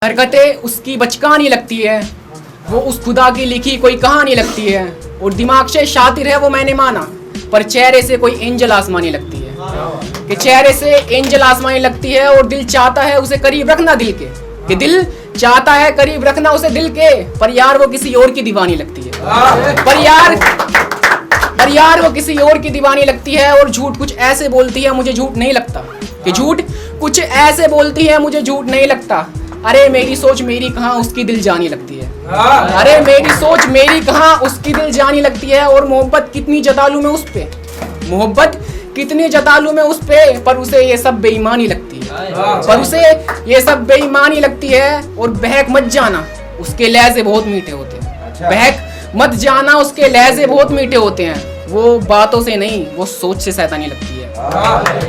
हरकतें उसकी बचकानी लगती है, वो उस खुदा की लिखी कोई कहानी लगती है। और दिमाग से शातिर है वो मैंने माना, पर चेहरे से कोई एंजल आसमानी लगती है। कि चेहरे से एंजल आसमानी लगती है और दिल चाहता है उसे करीब रखना दिल के, कि दिल चाहता है करीब रखना उसे दिल के, पर यार वो किसी और की दीवानी लगती है। पर यार वो किसी और की दीवानी लगती है। और झूठ कुछ ऐसे बोलती है मुझे झूठ नहीं लगता, कि झूठ कुछ ऐसे बोलती है मुझे झूठ नहीं लगता। अरे मेरी सोच मेरी कहाँ उसकी दिल जानी लगती है। अरे मेरी सोच मेरी कहाँ उसकी दिल जानी लगती है। और मोहब्बत कितनी जता लूं मैं उस पे, मोहब्बत कितनी जता लूं मैं उस पे, पर उसे ये सब बेईमानी लगती है। पर उसे ये सब बेईमानी लगती है। और बहक मत जाना उसके लहजे बहुत मीठे होते हैं। बहक मत जाना उसके लहजे बहुत मीठे होते हैं। वो बातों से नहीं वो सोच से शैतानी लगती है।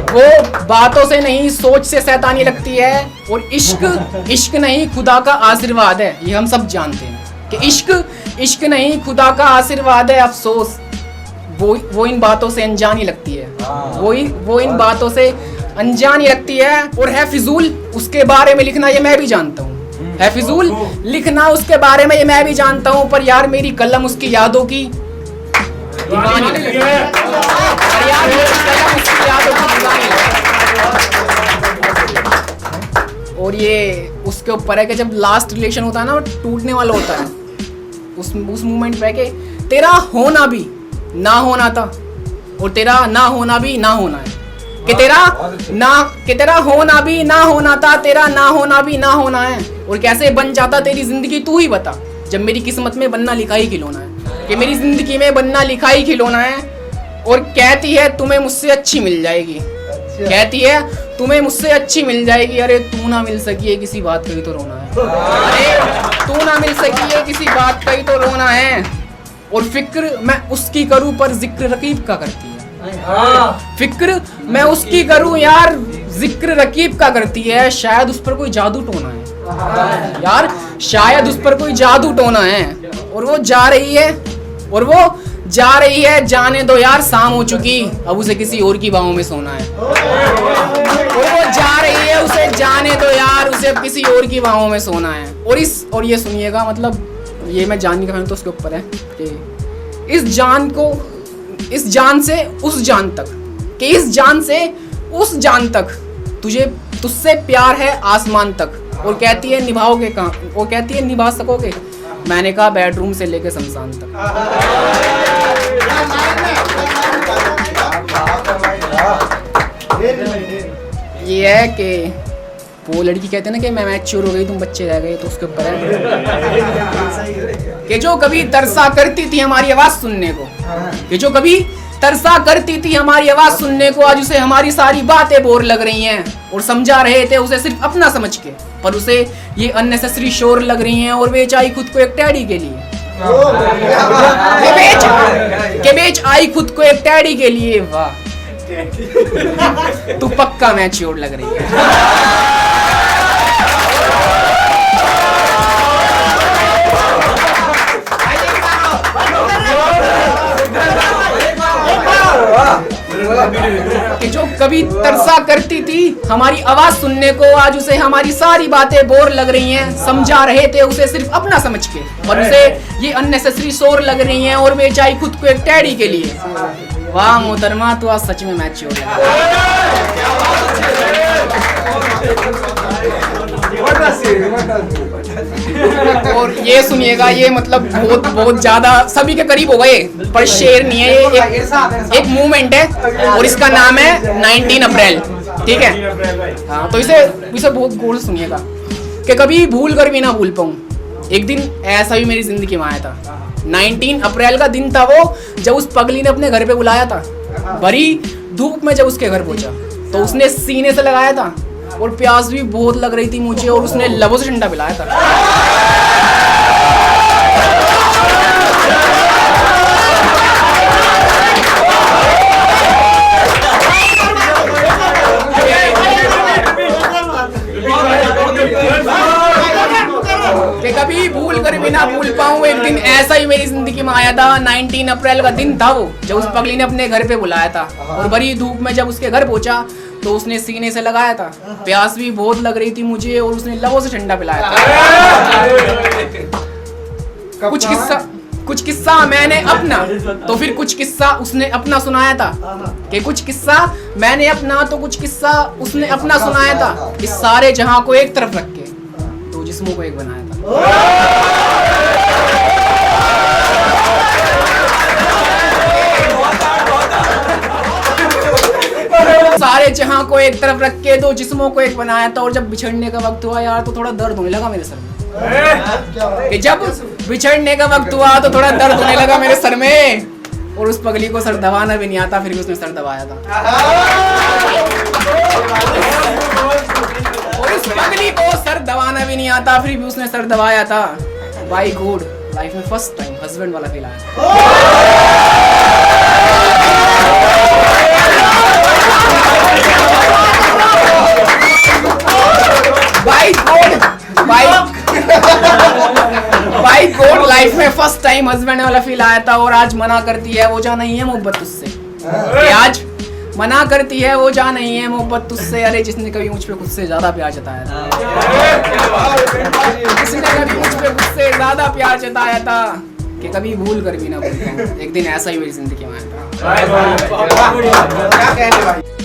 वो बातों से नहीं सोच से शैतानी लगती है। और इश्क नहीं खुदा का आशीर्वाद है, ये हम सब जानते हैं कि इश्क नहीं खुदा का आशीर्वाद है। अफसोस वो इन बातों से अनजानी लगती है। वो इन बातों से अनजानी लगती है। और है फिजूल उसके बारे में लिखना ये मैं भी जानता हूँ, है फिजूल लिखना उसके बारे में ये मैं भी जानता हूँ। पर यार मेरी कलम उसकी यादों की दीवानी लगती है। पर यार मेरी कलम उसकी यादों की दीवानी लगती है। और ये उसके ऊपर है कि जब लास्ट रिलेशन होता है ना, वो टूटने वाला होता है, उस मोमेंट पे के तेरा होना भी ना होना था और तेरा ना होना भी ना होना है। कि तेरा होना भी ना होना था, तेरा ना होना भी ना होना है। और कैसे बन जाता तेरी जिंदगी तू ही बता, जब मेरी किस्मत में बनना लिखा ही खिलौना है। कि मेरी जिंदगी में बनना लिखा ही खिलौना है। और कहती है तुम्हें मुझसे अच्छी मिल जाएगी, कहती है तुम्हें मुझसे अच्छी मिल जाएगी। अरे तू ना मिल सकी है किसी बात का ही तो रोना है। अरे तू ना मिल सकी है किसी बात का ही तो रोना है। और फिक्र मैं उसकी करूं पर जिक्र रकीब का करती है। फिक्र मैं उसकी करूं यार जिक्र रकीब का करती है। शायद उस पर कोई जादू टोना है यार, शायद उस पर कोई जादू टोना है। और वो जा रही है, जाने दो यार शाम हो चुकी, अब उसे किसी और की बाहों में सोना है। और वो जा रही है, उसे जाने दो यार, उसे अब किसी और की बाहों में सोना है। और ये सुनिएगा, मतलब ये मैं जानने का तो उसके ऊपर है कि इस जान से उस जान तक, कि इस जान से उस जान तक तुझसे प्यार है आसमान तक। और कहती है निभाओगे कहाँ, वो कहती है निभा सकोगे। मैंने कहा बेडरूम से लेके शमशान तक। ये है कि वो लड़की कहते हैं ना कि मैं मैच्योर हो गई तुम बच्चे रह गए, तो उसके ऊपर है कि जो कभी तरसा करती थी हमारी आवाज सुनने को, कि जो कभी तरसा करती थी हमारी आवाज सुनने को, आज उसे हमारी सारी बातें बोर लग रही हैं। और समझा रहे थे उसे सिर्फ अपना समझ के, पर उसे ये अननेसेसरी शोर लग रही हैं। और बेच आई खुद को एक टैडी के लिए, बेच आई खुद को एक टैडी के लिए। वाह तू पक्का मैच्योर लग रही है। कि जो कभी तरसा करती थी हमारी आवाज सुनने को, आज उसे हमारी सारी बातें बोर लग रही हैं। समझा रहे थे उसे सिर्फ अपना समझ के, और उसे ये अननेसेसरी शोर लग रही हैं। और बेचाई खुद को एक टैडी के लिए। वाह मोहतरमा तो आज सच में मैच्योर और ये सुनिएगा, ये मतलब बहुत ज्यादा सभी के करीब हो गए, पर शेर नहीं है, ये एक मूवमेंट है और इसका नाम है 19 अप्रैल। ठीक है, हाँ, तो इसे बहुत गौर से सुनिएगा कि कभी भूल कर भी ना भूल पाऊं। एक दिन ऐसा भी मेरी जिंदगी में आया था। 19 अप्रैल का दिन था वो, जब उस पगली ने अपने घर पे बुलाया था। भरी धूप में जब उसके घर पहुंचा तो उसने सीने से लगाया था, और प्यास भी बहुत लग रही थी मुझे, और उसने लबों से ठंडा पिलाया था। कि कभी भूल कर भी ना भूल पाऊं। एक दिन ऐसा ही मेरी जिंदगी में आया था। 19 अप्रैल का दिन था वो, जब उस पगली ने अपने घर पे बुलाया था। और बड़ी धूप में जब उसके घर पहुंचा तो उसने सीने से लगाया था, प्यास भी बहुत लग रही थी मुझे और उसने लबों से ठंडा पिलाया था। कुछ किस्सा मैंने अपना, तो फिर कुछ किस्सा उसने अपना सुनाया था, कि कुछ किस्सा मैंने अपना तो कुछ किस्सा उसने अपना सुनाया था। इस सारे जहां को एक तरफ रख के दो जिस्मों को एक बनाया था। सारे जहां को एक तरफ रख के दो जिस्मों को एक बनाया था। और जब बिछड़ने का वक्त हुआ यार तो थोड़ा दर्द होने लगा मेरे सर में। कि जब बिछड़ने का वक्त हुआ तो थोड़ा दर्द होने लगा मेरे सर में। और उस पगली को सर दबाना भी नहीं आता, फिर भी उसने सर दबाया था। और उस पगली को सर दबाना भी नहीं आता, फिर भी उसने सर दबाया था। बाय गॉड, लाइफ में फर्स्ट टाइम हस्बैंड वाला फील आया। बाय गॉड लाइफ में फर्स्ट टाइम हस्बैंड वाला फील आया था। और आज मना करती है वो जा नहीं है मोहब्बत तुझसे, आज मना करती है वो जा नहीं है मोहब्बत तुझसे। अरे जिसने कभी मुझ पे खुद से ज्यादा प्यार जताया था, जिसने कभी मुझ पे खुद से ज्यादा प्यार जताया था, कि कभी भूल कर भी ना भूलता हूं। एक दिन ऐसा ही मेरी जिंदगी में आया था।